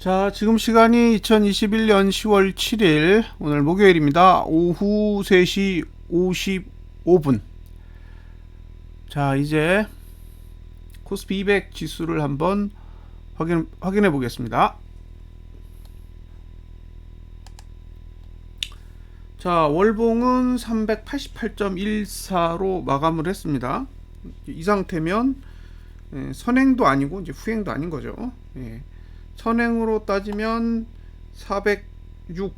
자, 지금 시간이 2021년 10월 7일, 오늘 목요일입니다. 오후 3시 55분. 자, 이제 코스피 200 지수를 한번 확인해 보겠습니다. 자, 월봉은 388.14로 마감을 했습니다. 이 상태면 선행도 아니고 이제 후행도 아닌 거죠. 선행으로 따지면 406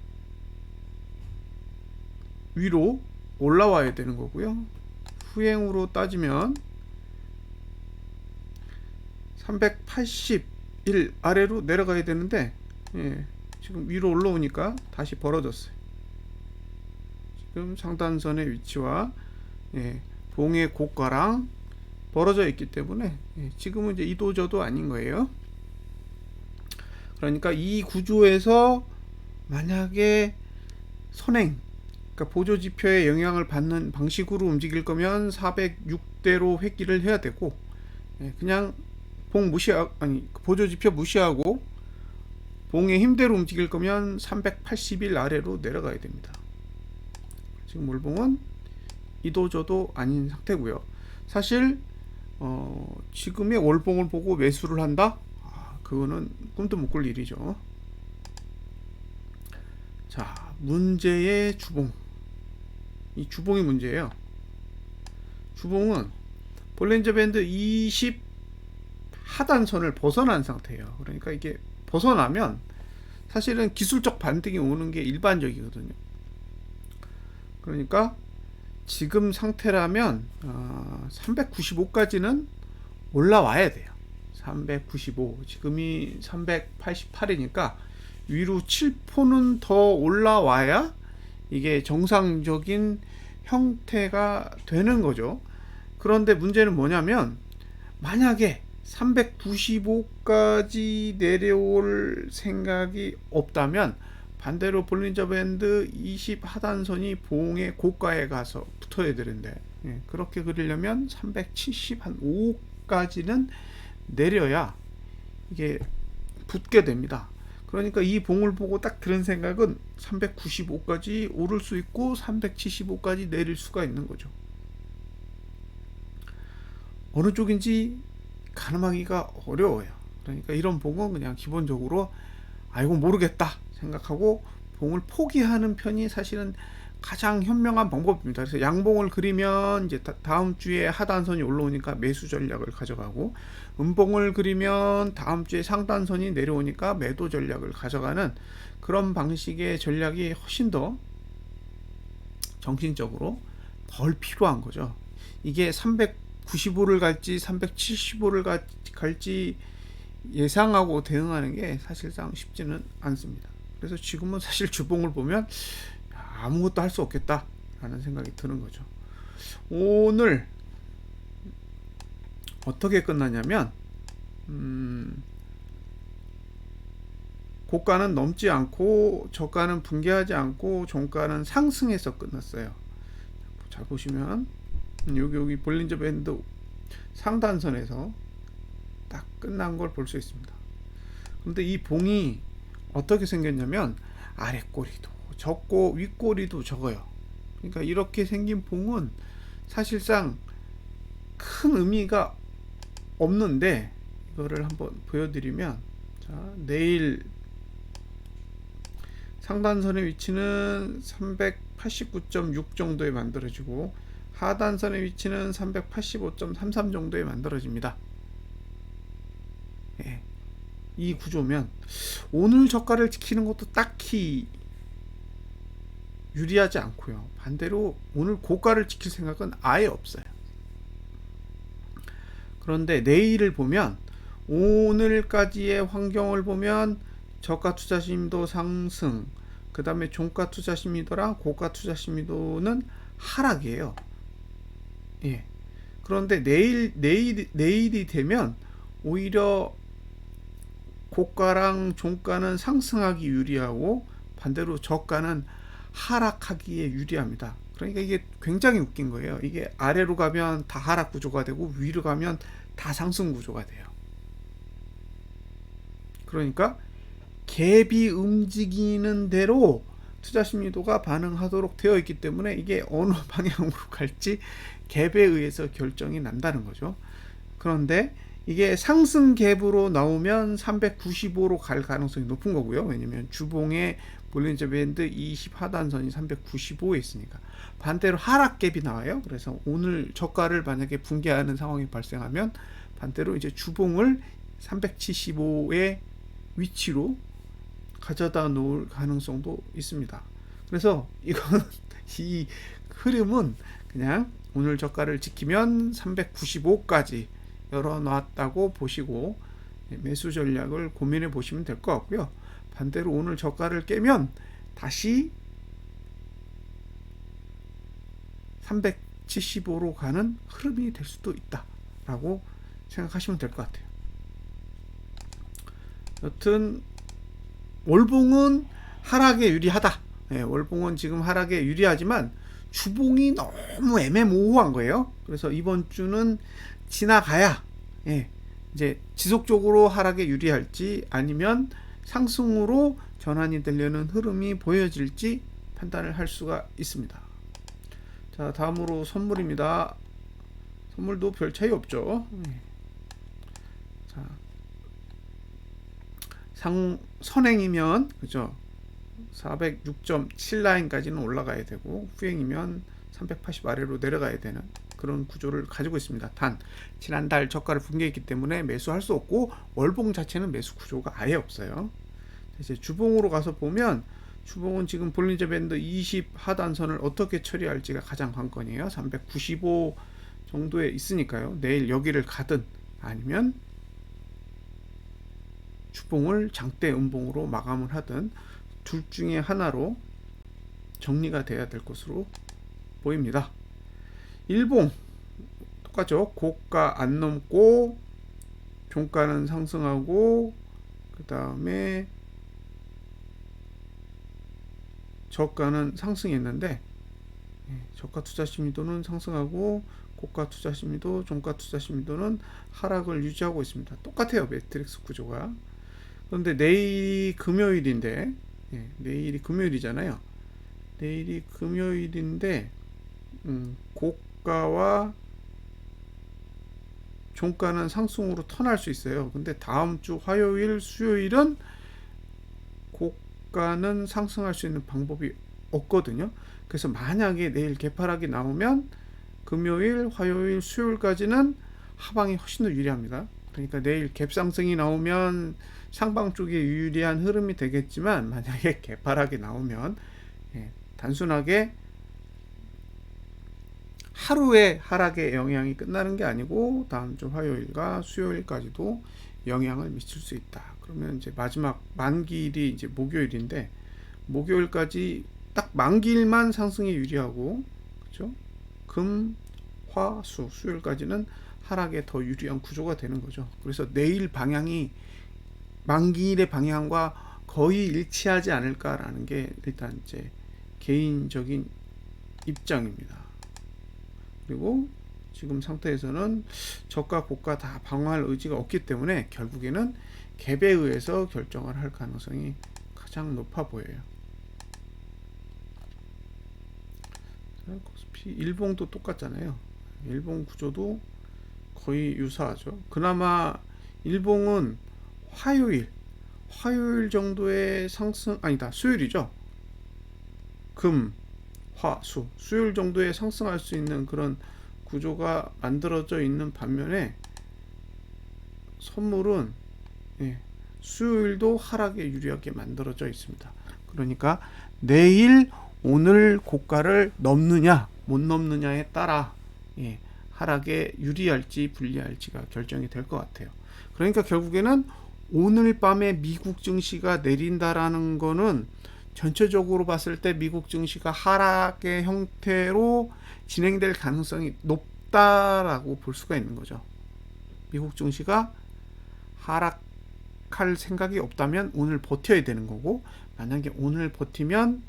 위로 올라와야 되는 거고요. 후행으로 따지면 381 아래로 내려가야 되는데 지금 위로 올라오니까 다시 벌어졌어요. 지금 상단선의 위치와 봉의 고가랑 벌어져 있기 때문에 지금은 이제 이도저도 아닌 거예요. 그러니까 이 구조에서 만약에 선행, 그러니까 보조지표에 영향을 받는 방식으로 움직일 거면 406대로 회귀를 해야 되고, 그냥 보조지표 무시하고 봉의 힘대로 움직일 거면 381 아래로 내려가야 됩니다. 지금 월봉은 이도저도 아닌 상태고요. 사실 지금의 월봉을 보고 매수를 한다? 그거는 꿈도 못 꿀 일이죠. 자, 문제의 주봉. 이 주봉이 문제예요. 주봉은 볼린저 밴드 20 하단선을 벗어난 상태예요. 그러니까 이게 벗어나면 사실은 기술적 반등이 오는 게 일반적이거든요. 그러니까 지금 상태라면 395까지는 올라와야 돼요. 395, 지금이 388이니까 위로 7포는 더 올라와야 이게 정상적인 형태가 되는 거죠. 그런데 문제는 뭐냐면 만약에 395까지 내려올 생각이 없다면 반대로 볼린저 밴드 20 하단선이 봉의 고가에 가서 붙어야 되는데 그렇게 그리려면 370 한 5까지는 내려야 이게 붙게 됩니다. 그러니까 이 봉을 보고 딱 드는 생각은 395까지 오를 수 있고 375까지 내릴 수가 있는 거죠. 어느 쪽인지 가늠하기가 어려워요. 그러니까 이런 봉은 그냥 기본적으로 이거 모르겠다 생각하고 봉을 포기하는 편이 사실은 가장 현명한 방법입니다. 그래서 양봉을 그리면 이제 다음 주에 하단선이 올라오니까 매수 전략을 가져가고, 음봉을 그리면 다음 주에 상단선이 내려오니까 매도 전략을 가져가는 그런 방식의 전략이 훨씬 더 정신적으로 덜 필요한 거죠. 이게 395를 갈지 375를 갈지 예상하고 대응하는 게 사실상 쉽지는 않습니다. 그래서 지금은 사실 주봉을 보면 아무것도 할 수 없겠다 라는 생각이 드는 거죠. 오늘 어떻게 끝나냐면 고가는 넘지 않고 저가는 붕괴하지 않고 종가는 상승해서 끝났어요. 잘 보시면 여기 볼린저 밴드 상단선에서 딱 끝난 걸 볼 수 있습니다. 그런데 이 봉이 어떻게 생겼냐면 아래 꼬리도 적고 윗꼬리도 적어요. 그러니까 이렇게 생긴 봉은 사실상 큰 의미가 없는데, 이거를 한번 보여드리면, 자, 내일 상단선의 위치는 389.6 정도에 만들어지고 하단선의 위치는 385.33 정도에 만들어집니다. 이 구조면 오늘 저가를 지키는 것도 딱히 유리하지 않고요. 반대로 오늘 고가를 지킬 생각은 아예 없어요. 그런데 내일을 보면, 오늘까지의 환경을 보면 저가 투자 심도 상승, 그 다음에 종가 투자 심도랑 고가 투자 심도는 하락이에요. 그런데 내일이 되면 오히려 고가랑 종가는 상승하기 유리하고 반대로 저가는 하락하기에 유리합니다. 그러니까 이게 굉장히 웃긴 거예요. 이게 아래로 가면 다 하락 구조가 되고 위로 가면 다 상승 구조가 돼요. 그러니까 갭이 움직이는 대로 투자 심리도가 반응하도록 되어 있기 때문에 이게 어느 방향으로 갈지 갭에 의해서 결정이 난다는 거죠. 그런데 이게 상승 갭으로 나오면 395로 갈 가능성이 높은 거고요. 왜냐면 주봉의 볼린저 밴드 20 하단선이 395에 있으니까. 반대로 하락 갭이 나와요. 그래서 오늘 저가를 만약에 붕괴하는 상황이 발생하면 반대로 이제 주봉을 375의 위치로 가져다 놓을 가능성도 있습니다. 그래서 이건 이 흐름은 그냥 오늘 저가를 지키면 395까지 열어놨다고 보시고 매수 전략을 고민해 보시면 될 것 같고요. 반대로 오늘 저가를 깨면 다시 375로 가는 흐름이 될 수도 있다라고 생각하시면 될 것 같아요. 여튼 월봉은 하락에 유리하다. 월봉은 지금 하락에 유리하지만 주봉이 너무 애매모호한 거예요. 그래서 이번 주는 지나가야 이제 지속적으로 하락에 유리할지 아니면 상승으로 전환이 되려는 흐름이 보여질지 판단을 할 수가 있습니다. 자, 다음으로 선물입니다. 선물도 별 차이 없죠. 자, 선행이면 그죠? 406.7 라인까지는 올라가야 되고 후행이면 380 아래로 내려가야 되는 그런 구조를 가지고 있습니다. 단 지난달 저가를 붕괴했기 때문에 매수할 수 없고 월봉 자체는 매수 구조가 아예 없어요. 이제 주봉으로 가서 보면 주봉은 지금 볼린저 밴드 20 하단선을 어떻게 처리할지가 가장 관건이에요. 395 정도에 있으니까요. 내일 여기를 가든 아니면 주봉을 장대 음봉으로 마감을 하든 둘 중에 하나로 정리가 돼야 될 것으로 보입니다. 일봉 똑같죠. 고가 안 넘고 종가는 상승하고 그 다음에 저가는 상승했는데 저가 투자 심리도는 상승하고 고가 투자 심리도 종가 투자 심리도는 하락을 유지하고 있습니다. 똑같아요. 매트릭스 구조가. 그런데 내일이 금요일인데 내일이 금요일이잖아요. 내일이 금요일인데 고가와 종가는 상승으로 턴할 수 있어요. 근데 다음 주 화요일, 수요일은 고가는 상승할 수 있는 방법이 없거든요. 그래서 만약에 내일 개파락이 나오면 금요일, 화요일, 수요일까지는 하방이 훨씬 더 유리합니다. 그러니까 내일 갭상승이 나오면 상방 쪽에 유리한 흐름이 되겠지만 만약에 개파락이 나오면 단순하게 하루의 하락의 영향이 끝나는 게 아니고 다음 주 화요일과 수요일까지도 영향을 미칠 수 있다. 그러면 이제 마지막 만기일이 이제 목요일인데 목요일까지 딱 만기일만 상승이 유리하고 그렇죠? 금, 화, 수, 수요일까지는 하락에 더 유리한 구조가 되는 거죠. 그래서 내일 방향이 만기일의 방향과 거의 일치하지 않을까라는 게 일단 이제 개인적인 입장입니다. 그리고 지금 상태에서는 저가 고가 다 방어할 의지가 없기 때문에 결국에는 갭에 의해서 결정을 할 가능성이 가장 높아 보여요. 코스피 일봉도 똑같잖아요. 일봉 구조도 거의 유사하죠. 그나마 일봉은 화요일 정도의 상승 아니다 수요일이죠. 금, 화, 수 수요일 정도에 상승할 수 있는 그런 구조가 만들어져 있는 반면에 선물은 수요일도 하락에 유리하게 만들어져 있습니다. 그러니까 내일 오늘 고가를 넘느냐 못 넘느냐에 따라 하락에 유리할지 불리할지가 결정이 될 것 같아요. 그러니까 결국에는 오늘 밤에 미국 증시가 내린다라는 거는 전체적으로 봤을 때 미국 증시가 하락의 형태로 진행될 가능성이 높다라고 볼 수가 있는 거죠. 미국 증시가 하락할 생각이 없다면 오늘 버텨야 되는 거고 만약에 오늘 버티면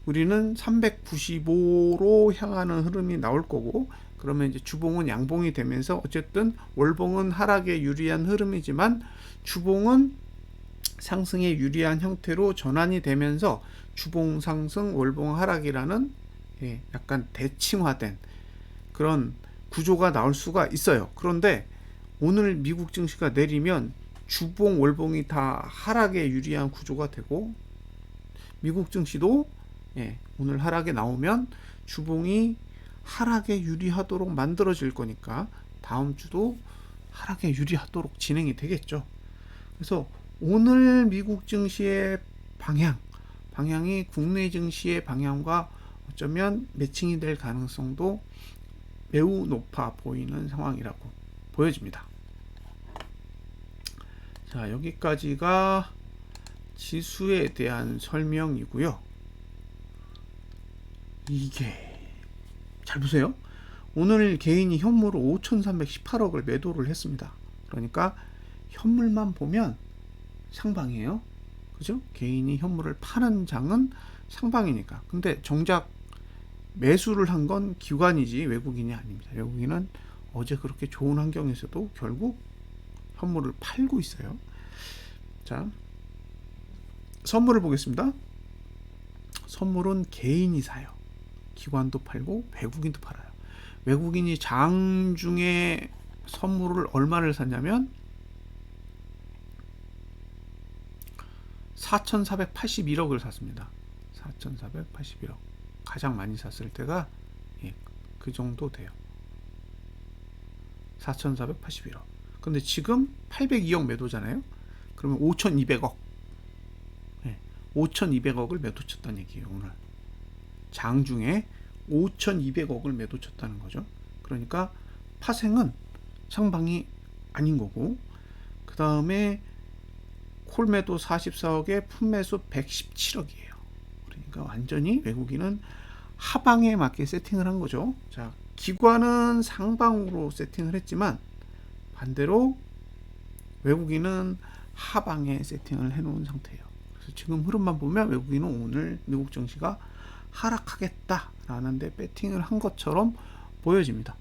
우리는 395로 향하는 흐름이 나올 거고 그러면 이제 주봉은 양봉이 되면서 어쨌든 월봉은 하락에 유리한 흐름이지만 주봉은 상승에 유리한 형태로 전환이 되면서 주봉 상승, 월봉 하락이라는 약간 대칭화된 그런 구조가 나올 수가 있어요. 그런데 오늘 미국 증시가 내리면 주봉, 월봉이 다 하락에 유리한 구조가 되고, 미국 증시도 오늘 하락에 나오면 주봉이 하락에 유리하도록 만들어질 거니까 다음 주도 하락에 유리하도록 진행이 되겠죠. 그래서 오늘 미국 증시의 방향이 국내 증시의 방향과 어쩌면 매칭이 될 가능성도 매우 높아 보이는 상황이라고 보여집니다. 자, 여기까지가 지수에 대한 설명이고요. 이게 잘 보세요. 오늘 개인이 현물을 5,318억을 매도를 했습니다. 그러니까 현물만 보면 상방이에요. 그죠? 개인이 현물을 파는 장은 상방이니까. 근데 정작 매수를 한 건 기관이지 외국인이 아닙니다. 외국인은 어제 그렇게 좋은 환경에서도 결국 현물을 팔고 있어요. 자, 선물을 보겠습니다. 선물은 개인이 사요. 기관도 팔고 외국인도 팔아요. 외국인이 장중에 선물을 얼마를 샀냐면 4,481억을 샀습니다. 4,481억. 가장 많이 샀을 때가 그 정도 돼요. 4,481억. 근데 지금 802억 매도잖아요. 그러면 5,200억. 5,200억을 매도 쳤다는 얘기예요. 오늘 장중에 5,200억을 매도 쳤다는 거죠. 그러니까 파생은 상방이 아닌 거고, 그 다음에 콜매도 44억에 품매수 117억이에요. 그러니까 완전히 외국인은 하방에 맞게 세팅을 한 거죠. 자, 기관은 상방으로 세팅을 했지만 반대로 외국인은 하방에 세팅을 해놓은 상태예요. 그래서 지금 흐름만 보면 외국인은 오늘 미국 증시가 하락하겠다라는 데 배팅을 한 것처럼 보여집니다.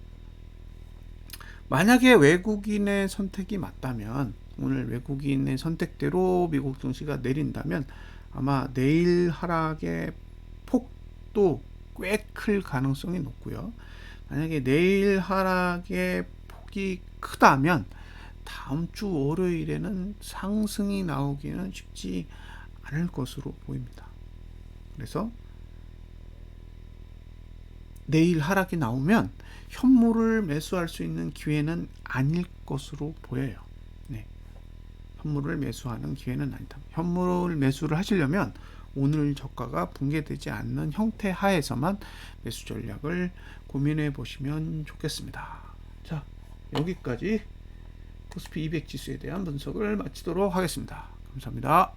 만약에 외국인의 선택이 맞다면, 오늘 외국인의 선택대로 미국 증시가 내린다면 아마 내일 하락의 폭도 꽤 클 가능성이 높고요. 만약에 내일 하락의 폭이 크다면 다음 주 월요일에는 상승이 나오기는 쉽지 않을 것으로 보입니다. 그래서 내일 하락이 나오면 현물을 매수할 수 있는 기회는 아닐 것으로 보여요. 현물을 매수하는 기회는 아니다. 현물 매수를 하시려면 오늘 저가가 붕괴되지 않는 형태 하에서만 매수 전략을 고민해 보시면 좋겠습니다. 자, 여기까지 코스피 200 지수에 대한 분석을 마치도록 하겠습니다. 감사합니다.